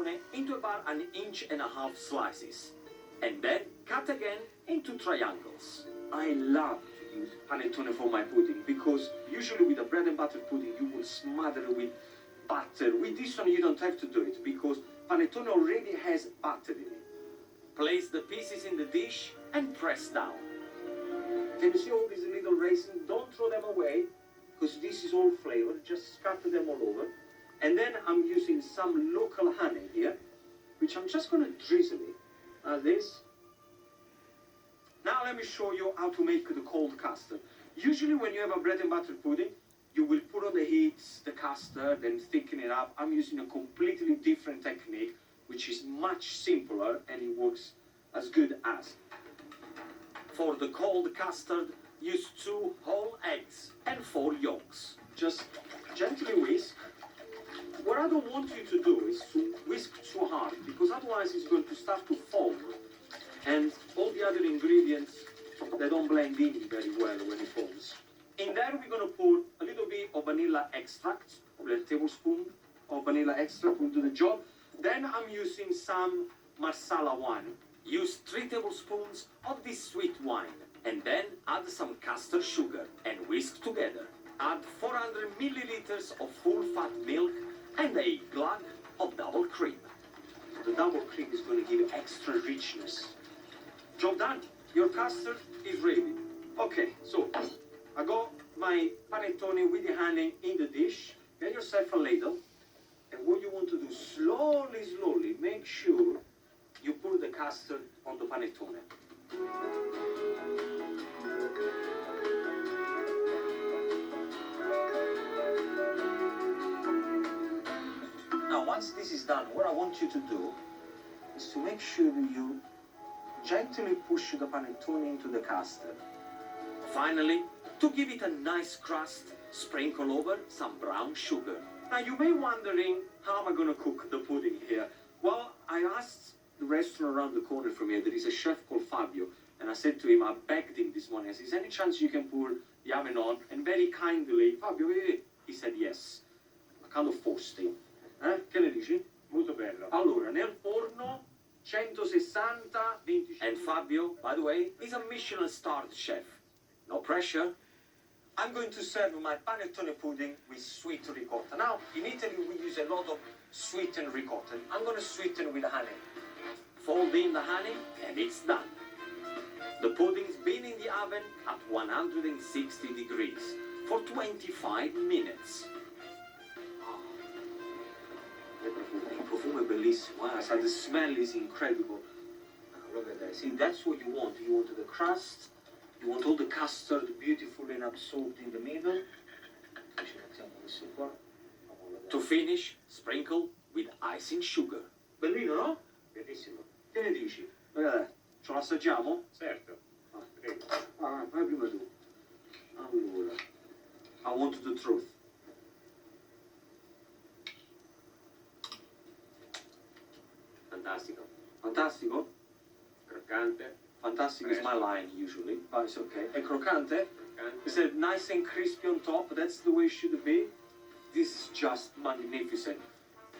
panettone into about 1.5 inch slices, and then cut again into triangles. I love to use panettone for my pudding because usually with a bread and butter pudding you will smother it with butter. With this one you don't have to do it because panettone already has butter in it. Place the pieces in the dish and press down. Can you see all these little raisins? Don't throw them away because this is all flavor. Just scatter them all over. And then I'm using some local honey here, which I'm just going to drizzle it like this. Now let me show you how to make the cold custard. Usually when you have a bread and butter pudding, you will put on the heat the custard and thicken it up. I'm using a completely different technique, which is much simpler and it works as good as. For the cold custard, use 2 whole eggs and 4 yolks. Just gently whisk. What I don't want you to do is to whisk too hard, because otherwise it's going to start to foam and all the other ingredients, they don't blend in very well when it foams. In there we're going to put a little bit of vanilla extract, a tablespoon of vanilla extract will do the job. Then I'm using some Marsala wine. Use 3 tablespoons of this sweet wine, and then add some custard sugar and whisk together. Add 400 milliliters of full fat milk and a glug of double cream. The double cream is going to give extra richness. Job done. Your custard is ready. Okay, so I got my panettone with the honey in the dish. Get yourself a ladle. And what you want to do, slowly, make sure you put the custard on the panettone. Now, once this is done, what I want you to do is to make sure that you gently push the panettone into the custard. Finally, to give it a nice crust, sprinkle over some brown sugar. Now, you may be wondering, how am I going to cook the pudding here? Well, I asked the restaurant around the corner from here, there is a chef called Fabio, and I said to him, I begged him this morning, I said, is there any chance you can put the oven on? And very kindly, Fabio, he said yes. I kind of forced him. Che ne dici? Molto bello. Allora, nel forno, 160, 25. And Fabio, by the way, is a Michelin-starred chef. No pressure. I'm going to serve my panettone pudding with sweet ricotta. Now, in Italy, we use a lot of sweetened ricotta. I'm going to sweeten with honey. Fold in the honey, and it's done. The pudding's been in the oven at 160 degrees for 25 minutes. Il profumo è bellissimo, the smell is incredible. Look at that. See, that's what you want. You want the crust, you want all the custard beautifully and absorbed in the middle. To finish, sprinkle with icing sugar. Bellino, no? Bellissimo. Che ne dici? Guarda, ce lo assaggiamo? Certo. Vai prima tu. Allora, I want the truth. Fantastico. Fantastico? Croccante. Fantastic is my line usually, but it's okay. È croccante? Croccante. Is it nice and crispy on top? That's the way it should be. This is just magnificent.